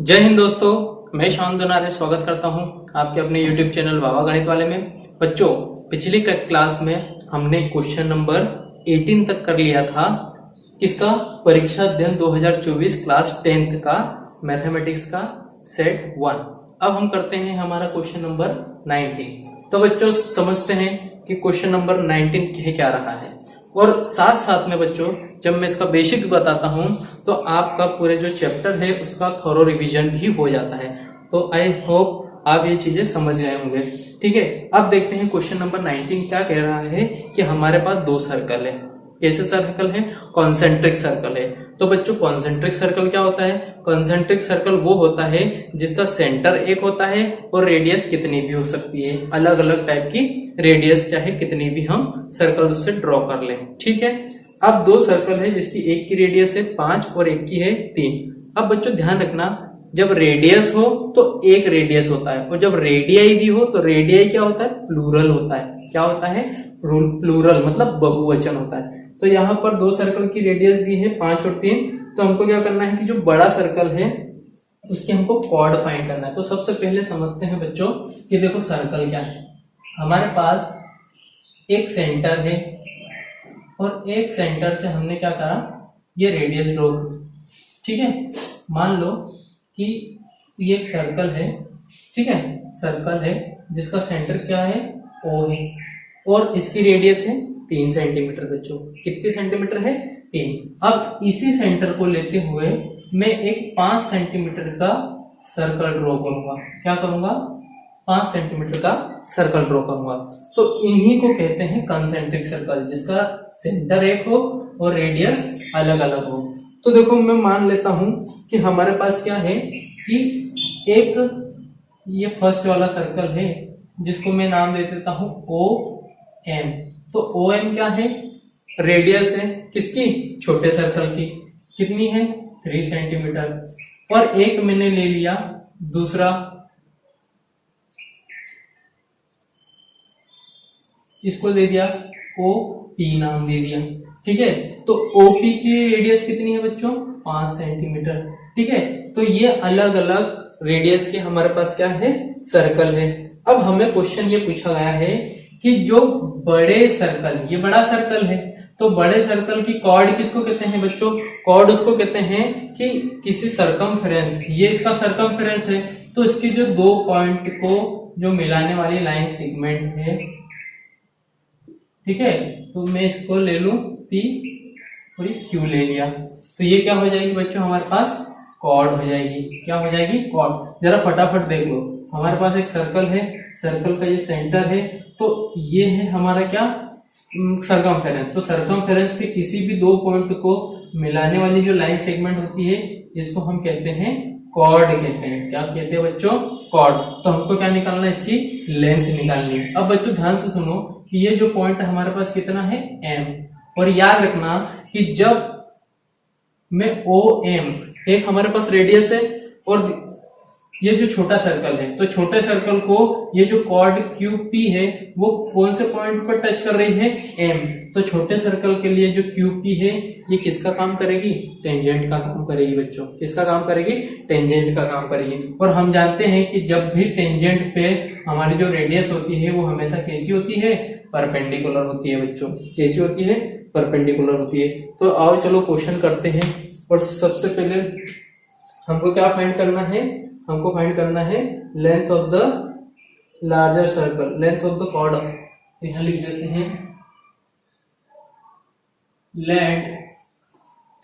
जय हिंद दोस्तों, मैं शाम दोनारे स्वागत करता हूं आपके अपने YouTube चैनल बाबा गणित वाले में। बच्चों, पिछली क्लास में हमने क्वेश्चन नंबर 18 तक कर लिया था। किसका? परीक्षा अध्ययन 2024 क्लास 10th का मैथमेटिक्स का सेट 1। अब हम करते हैं हमारा क्वेश्चन नंबर 19। तो बच्चों समझते हैं कि क्वेश्चन नंबर 19 क्या रहा है, और साथ साथ में बच्चों जब मैं इसका बेसिक बताता हूं तो आपका पूरे जो चैप्टर है उसका थोरो रिवीजन भी हो जाता है। तो आई होप आप ये चीजें समझ गए होंगे। ठीक है, अब देखते हैं क्वेश्चन नंबर 19 क्या कह रहा है कि हमारे पास दो सर्कल है। कैसे सर्कल है? कॉन्सेंट्रिक सर्कल है। तो बच्चों कॉन्सेंट्रिक सर्कल क्या होता है? कॉन्सेंट्रिक सर्कल वो होता है जिसका सेंटर एक होता है और रेडियस कितनी भी हो सकती है, अलग अलग टाइप की रेडियस चाहे कितनी भी हम सर्कल उससे ड्रॉ कर लें। ठीक है, अब दो सर्कल है जिसकी एक की रेडियस है 5 और एक की है 3। अब बच्चों ध्यान रखना, जब रेडियस हो तो एक रेडियस होता है, और जब रेडियाई भी हो तो रेडियाई क्या होता है? प्लूरल होता है। क्या होता है? प्लूरल मतलब बहुवचन होता है। तो यहाँ पर दो सर्कल की रेडियस दी है 5 और 3। तो हमको क्या करना है कि जो बड़ा सर्कल है उसके हमको कॉर्ड फाइंड करना है। तो सबसे पहले समझते हैं बच्चों कि देखो सर्कल क्या है। हमारे पास एक सेंटर है और एक सेंटर से हमने क्या करा, ये रेडियस ड्रॉ। ठीक है, मान लो कि ये एक सर्कल है। ठीक है, सर्कल है जिसका सेंटर क्या है? O है, और इसकी रेडियस है 3 सेंटीमीटर। बच्चों कितने सेंटीमीटर है? 3। अब इसी सेंटर को लेते हुए मैं एक 5 सेंटीमीटर का सर्कल ड्रॉ करूंगा। क्या करूंगा? 5 सेंटीमीटर का सर्कल ड्रॉ करूंगा। तो इन्हीं को कहते हैं कंसेंट्रिक सर्कल, जिसका सेंटर एक हो और रेडियस अलग अलग हो। तो देखो मैं मान लेता हूं कि हमारे पास क्या है कि एक ये फर्स्ट वाला सर्कल है जिसको मैं नाम दे देता हूं OM। तो OM क्या है? रेडियस है किसकी? छोटे सर्कल की। कितनी है? 3 सेंटीमीटर। और एक मैंने ले लिया दूसरा, इसको दे दिया OP नाम दे दिया। ठीक है, तो OP की रेडियस कितनी है बच्चों? 5 सेंटीमीटर। ठीक है, तो ये अलग अलग रेडियस के हमारे पास क्या है? सर्कल है। अब हमें क्वेश्चन ये पूछा गया है कि जो बड़े सर्कल, ये बड़ा सर्कल है, तो बड़े सर्कल की कॉर्ड किसको कहते हैं बच्चों? कॉर्ड उसको कहते हैं कि किसी सरकमफेरेंस, ये इसका सरकमफेरेंस है, तो इसके जो दो पॉइंट को जो मिलाने वाली लाइन सेगमेंट है। ठीक है, तो मैं इसको ले लूं P और ये Q ले लिया, तो ये क्या हो जाएगी बच्चों? हमारे पास कॉर्ड हो जाएगी। क्या हो जाएगी? कॉर्ड। जरा फटाफट देख लो, हमारे पास एक सर्कल है, सर्कल का ये सेंटर है, तो ये है हमारा क्या? सरकमफेरेंस। तो सरकमफेरेंस के किसी भी दो पॉइंट को मिलाने वाली जो लाइन सेगमेंट होती है इसको हम कहते हैं कॉर्ड कहते हैं। क्या कहते हैं बच्चों? कॉर्ड। तो हमको क्या निकालना है? इसकी लेंथ निकालनी है। अब बच्चों ध्यान से सुनो कि ये जो पॉइंट हमारे पास कितना है? M। और याद रखना कि जब मैं OM, एक हमारे पास रेडियस है और ये जो छोटा सर्कल है, तो छोटे सर्कल को ये जो कॉर्ड QP है वो कौन से पॉइंट पर टच कर रही है? M। तो छोटे सर्कल के लिए जो QP है ये किसका काम करेगी? टेंजेंट का काम करेगी बच्चों। किसका काम करेगी? टेंजेंट का काम करेगी। और हम जानते हैं कि जब भी टेंजेंट पे हमारी जो रेडियस होती है वो हमेशा कैसी होती है? परपेंडिकुलर होती है बच्चों। कैसी होती है? परपेंडिकुलर होती है। तो आओ चलो क्वेश्चन करते हैं। और सबसे पहले हमको क्या फाइंड करना है? हमको फाइंड करना है length of the larger circle, length of the chord. यहां लिख देते हैं let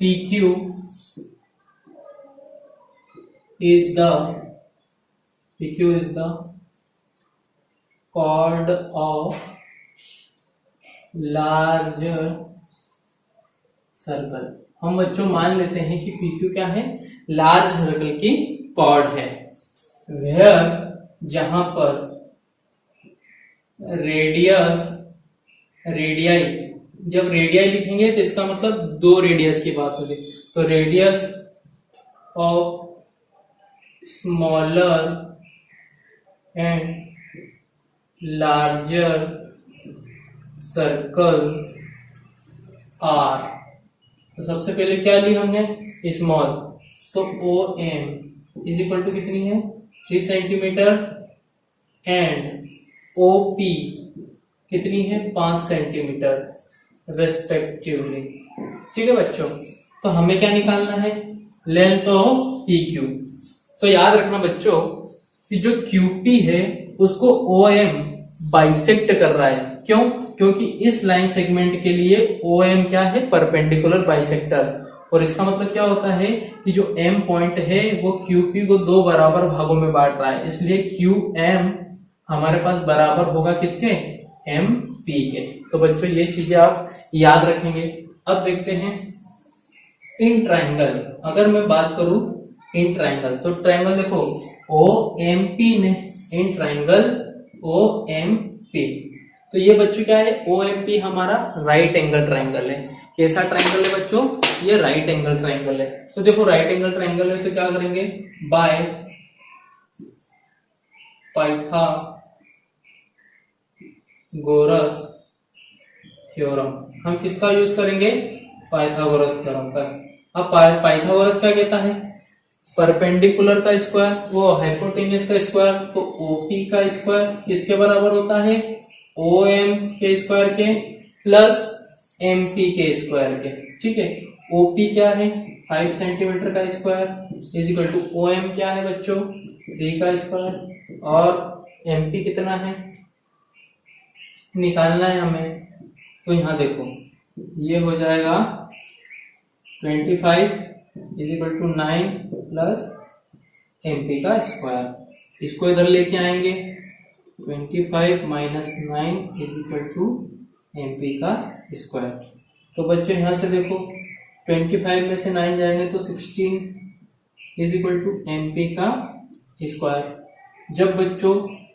PQ is the chord of larger circle. हम बच्चों मान लेते हैं कि PQ क्या है? लार्ज सर्कल की कॉर्ड है। वेयर, जहां पर रेडियस, रेडियाई, जब रेडियाई लिखेंगे तो इसका मतलब दो रेडियस की बात होगी। तो radius of smaller and larger circle are. तो सबसे पहले क्या ली हमने? स्मॉल, तो OM इज इक्वल टू कितनी है 3 सेंटीमीटर एंड OP कितनी है 5 सेंटीमीटर रेस्पेक्टिवली। ठीक है बच्चों, तो हमें क्या निकालना है लेंथ ऑफ PQ। तो याद रखना बच्चों कि जो QP है उसको OM बाइसेक्ट कर रहा है। क्यों? क्योंकि इस लाइन सेगमेंट के लिए OM क्या है परपेंडिकुलर बाइसेक्टर, और इसका मतलब क्या होता है कि जो M पॉइंट है वो QP को 2 बराबर भागों में बांट रहा है, इसलिए QM हमारे पास बराबर होगा किसके MP के। तो बच्चों ये चीजें आप याद रखेंगे। अब देखते हैं इन ट्रायंगल, अगर मैं बात करूं इन ट्रायंगल, तो ट्रायंगल देखो OMP ने इन ट्रायंगल OMP, तो ये बच्चों क्या है OMP हमारा राइट एंगल ट्रायंगल है। कैसा ट्रायंगल है बच्चों? ये राइट एंगल ट्रायंगल है। तो देखो राइट एंगल ट्रायंगल है तो क्या करेंगे बाय पाइथागोरस थ्योरम। हम किसका यूज करेंगे पाइथागोरस थ्योरम का। अब पाइथागोरस क्या कहता है परपेंडिकुलर का स्क्वायर वो हाइपोटेन्यूज का स्क्वायर, तो OP का स्क्वायर किसके बराबर होता है OM के स्क्वायर के प्लस MP के स्क्वायर के। ठीक है, OP क्या है 5 सेंटीमीटर का square is equal to OM क्या है बच्चों 3 का स्क्वायर, और MP कितना है निकालना है हमें। तो यहाँ देखो ये हो जाएगा 25 is equal to 9 plus MP का स्क्वायर। इसको इधर लेके आएंगे 25 minus 9 is equal to MP का स्क्वायर। तो बच्चों यहाँ से देखो 25 में से 9 जाएंगे तो 16 इज इक्वल टू MP का स्क्वायर। जब बच्चों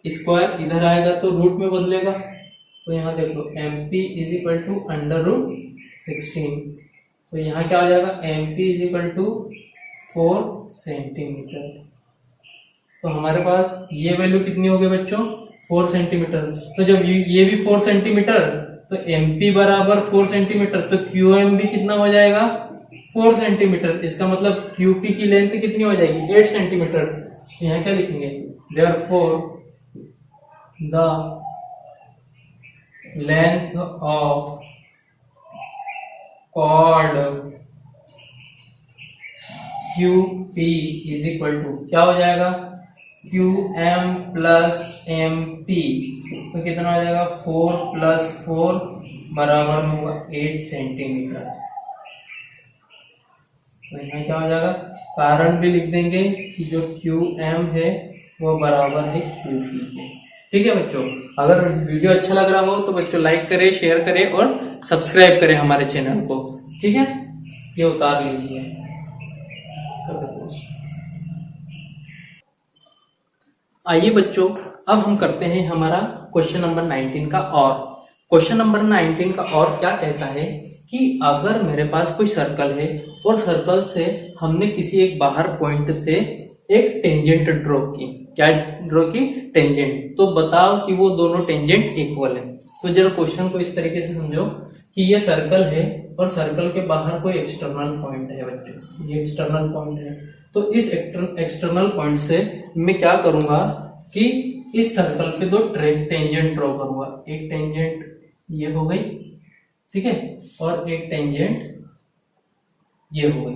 स्क्वायर इधर आएगा तो रूट में बदलेगा, तो यहाँ देखो MP is equal to under root 16। तो यहाँ क्या आ जाएगा MP is equal to 4 centimetre. तो हमारे पास ये वैल्यू कितनी हो गई बच्चों 4 सेंटीमीटर। तो जब ये भी 4 सेंटीमीटर तो MP बराबर 4 सेंटीमीटर, तो QM भी कितना हो जाएगा 4 सेंटीमीटर। इसका मतलब QP की लेंथ कितनी हो जाएगी 8 सेंटीमीटर। यहाँ क्या लिखेंगे therefore the length of chord QP is equal to क्या हो जाएगा QM प्लस MP, तो कितना हो जाएगा 4 प्लस 4 बराबर में होगा 8 सेंटीमीटर। तो यहाँ क्या हो जाएगा कारण भी लिख देंगे कि जो QM है वो बराबर है QP के। ठीक है बच्चों, अगर वीडियो अच्छा लग रहा हो तो बच्चों लाइक करें, शेयर करें और सब्सक्राइब करें हमारे चैनल को। ठीक है, ये उतार लीजिए। आइए बच्चों अब हम करते हैं हमारा क्वेश्चन नंबर 19 का। और क्वेश्चन नंबर 19 का और क्या कहता है कि अगर मेरे पास कोई सर्कल है और सर्कल से हमने किसी एक बाहर पॉइंट से एक टेंजेंट ड्रॉ की। क्या ड्रॉ की टेंजेंट, तो बताओ कि वो दोनों टेंजेंट इक्वल है। तो जरा क्वेश्चन को इस तरीके से समझो कि ये सर्कल है और सर्कल के बाहर कोई एक्सटर्नल पॉइंट है बच्चों, ये एक्सटर्नल पॉइंट है। तो इस एक्सटर्नल पॉइंट से मैं क्या करूंगा कि इस सर्कल पे 2 टेंजेंट ड्रॉ करूंगा। एक टेंजेंट ये हो गई, ठीक है, और एक टेंजेंट ये हो गई।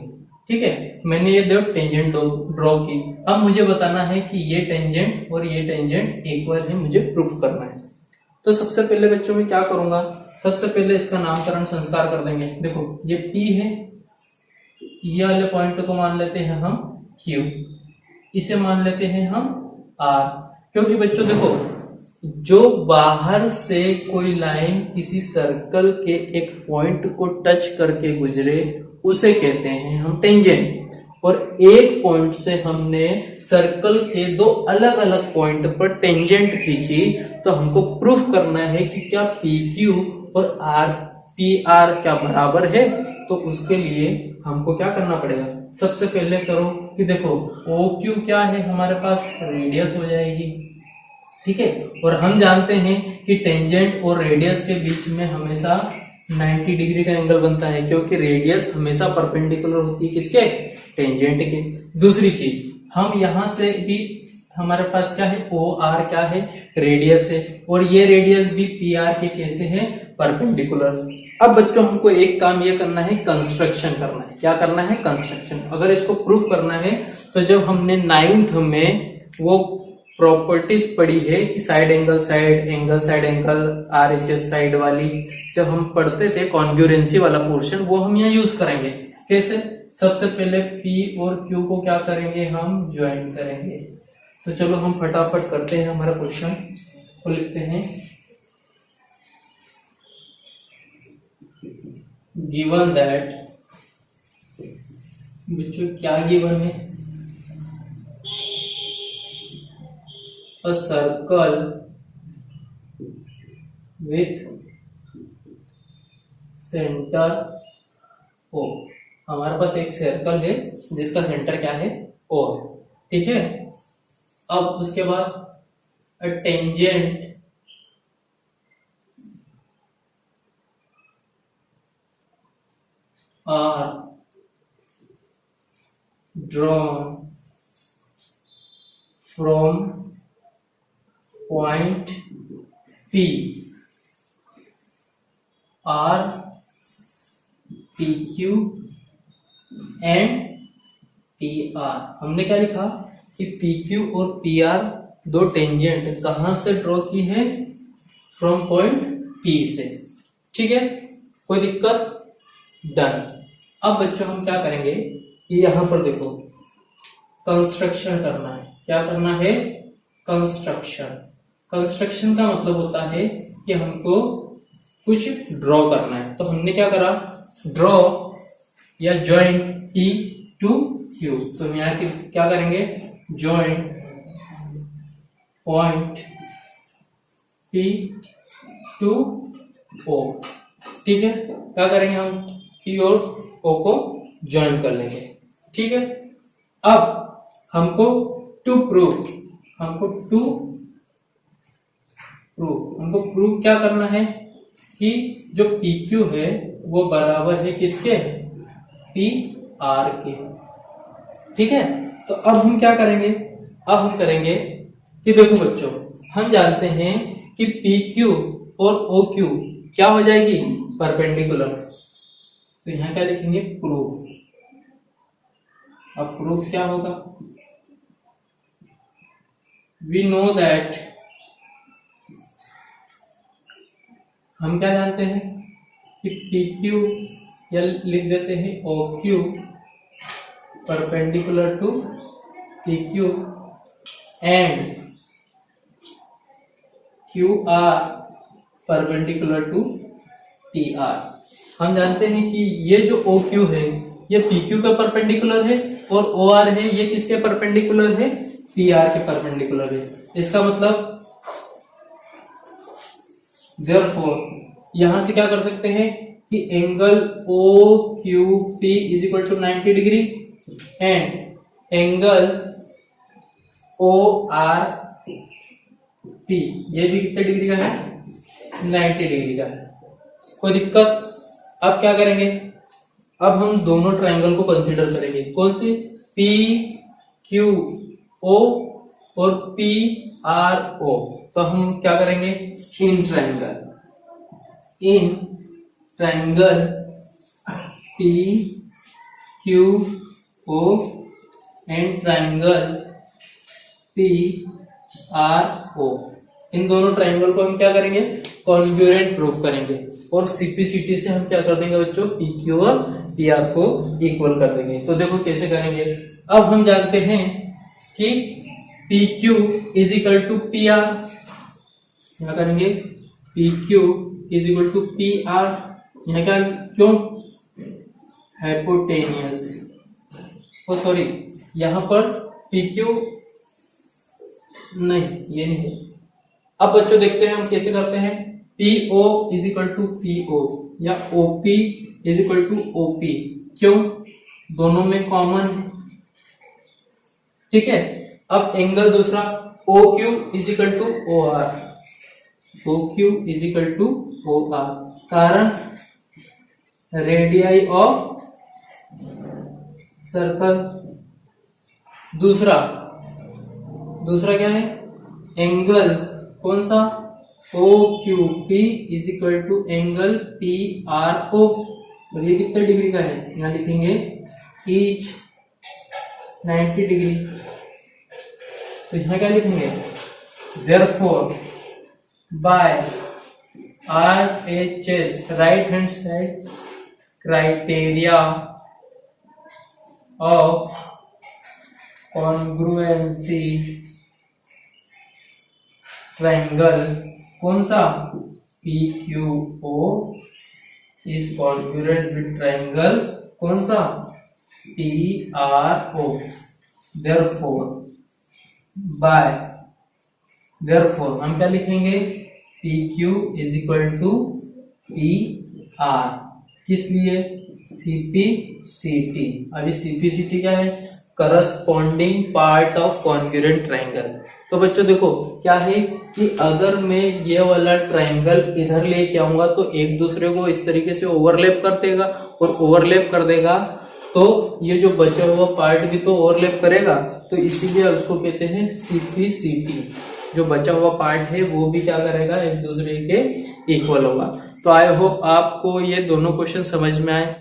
ठीक है, मैंने ये 2 टेंजेंट ड्रॉ की। अब मुझे बताना है कि ये टेंजेंट और ये टेंजेंट इक्वल है, मुझे प्रूफ करना है। तो सबसे पहले बच्चों मैं क्या करूंगा, सबसे पहले इसका नामकरण संस्कार कर देंगे। देखो ये P है, ये वाले पॉइंट को मान लेते हैं हम Q, इसे मान लेते हैं हम R। क्योंकि बच्चों देखो जो बाहर से कोई लाइन किसी सर्कल के एक पॉइंट को टच करके गुजरे उसे कहते हैं हम टेंजेंट। और एक पॉइंट से हमने सर्कल के 2 अलग अलग पॉइंट पर टेंजेंट खींची, तो हमको प्रूफ करना है कि क्या PQ और PR क्या बराबर है। तो उसके लिए हमको क्या करना पड़ेगा, सबसे पहले करो कि देखो OQ क्या है हमारे पास रेडियस हो जाएगी। ठीक है, और हम जानते हैं कि टेंजेंट और रेडियस के बीच में हमेशा 90 डिग्री का एंगल बनता है, क्योंकि रेडियस हमेशा परपेंडिकुलर होती है किसके टेंजेंट के। दूसरी चीज हम यहाँ से भी हमारे पास क्या है, ओ आर क्या है, रेडियस है, और ये रेडियस भी पी आर के कैसे है, परपेंडिकुलर। अब बच्चों हमको एक काम ये करना है, कंस्ट्रक्शन करना है। क्या करना है, कंस्ट्रक्शन। अगर इसको प्रूफ करना है तो जब हमने 9th में वो प्रॉपर्टीज पढ़ी है कि side angle side angle RHS side वाली, जब हम पढ़ते थे कॉन्ग्रुएंसी वाला पोर्शन, वो हम यहाँ यूज करेंगे। कैसे, सबसे पहले P और Q को क्या करेंगे, हम ज्वाइन करेंगे। तो चलो हम फटाफट करते हैं हमारा क्वेश्चन को, लिखते हैं गिवन दैट, बच्चों क्या गिवन है, a circle with center O। हमारे पास एक सर्कल है जिसका सेंटर क्या है, O। ठीक है, अब उसके बाद a tangent are drawn from point P R PQ and PR। हमने क्या लिखा कि PQ और PR दो टेंजेंट कहां से ड्रॉ की है, फ्रॉम पॉइंट P से। ठीक है, कोई दिक्कत, डन। अब बच्चों हम क्या करेंगे कि यहां पर देखो कंस्ट्रक्शन करना है। क्या करना है, कंस्ट्रक्शन। कंस्ट्रक्शन का मतलब होता है कि हमको कुछ ड्रॉ करना है। तो हमने क्या करा, ड्रॉ या ज्वाइन P टू Q। तो यहाँ क्या करेंगे, join point P to O। ठीक है, क्या करेंगे हम, P और O को ज्वाइन कर लेंगे। ठीक है, अब हमको टू प्रूव प्रूव क्या करना है कि जो PQ है वो बराबर है किसके, PR के। ठीक है, तो अब हम क्या करेंगे, अब हम करेंगे कि देखो बच्चों, हम जानते हैं कि PQ और OQ क्या हो जाएगी, परपेंडिकुलर। तो यहां क्या लिखेंगे, प्रूफ। अब प्रूफ क्या होगा, वी नो दैट, हम क्या जानते हैं कि PQ या लिख देते हैं OQ perpendicular to PQ and QR perpendicular to PR। हम जानते हैं कि ये जो OQ है ये PQ के परपेंडिकुलर है, और OR है ये किसके परपेंडिकुलर है, PR के परपेंडिकुलर है। इसका मतलब देयरफॉर यहां से क्या कर सकते हैं कि angle OQP is equal to 90 degree and angle ORP ये भी कितने डिग्री का है, 90 डिग्री का है। कोई दिक्कत। अब क्या करेंगे, अब हम दोनों ट्रायंगल को कंसीडर करेंगे। कौन से, PQO और PRO। तो हम क्या करेंगे, in triangle PQO and triangle PRO, इन दोनों ट्रायंगल को हम क्या करेंगे, कॉन्ग्रुएंट प्रूफ करेंगे। और CPCT से हम क्या कर देंगे बच्चों, PQ और PR को इक्वल कर देंगे। तो देखो कैसे करेंगे। अब हम जानते हैं कि PQ is equal to PR, क्या करेंगे, PQ is equal to PR। यहाँ क्या, क्यों, हाइपोटेनियस, सॉरी यहां पर PQ नहीं, ये नहीं है। अब बच्चों देखते हैं हम कैसे करते हैं, PO is equal to PO या OP is equal to OP। क्यों, दोनों में कॉमन। ठीक है, अब एंगल दूसरा OQ is equal to OR, OQ is equal to OR, कारण रेडियाई ऑफ सर्कल। दूसरा क्या है, एंगल कौन सा, O Q P is equal to angle P R O, और ये कितने डिग्री का है, यहाँ लिखेंगे ईच 90 डिग्री। तो यहाँ क्या लिखेंगे, therefore by RHS right hand side criteria of congruency triangle कौन सा, PQO is congruent with triangle कौन सा, PRO। देयरफॉर हम क्या लिखेंगे, PQ is equal to PR, किस लिए, CPCT। अभी CPCT क्या है, corresponding part of congruent triangle. तो बच्चों देखो क्या है कि अगर मैं ये वाला ट्रायंगल इधर लेके आऊंगा तो एक दूसरे को इस तरीके से ओवरलैप कर देगा, और ओवरलैप कर देगा तो ये जो बचा हुआ पार्ट भी तो ओवरलैप करेगा, तो इसीलिए उसको कहते हैं CPCT। जो बचा हुआ पार्ट है वो भी क्या करेगा, एक दूसरे के इक्वल होगा। तो आई होप आपको ये दोनों क्वेश्चन समझ में आए।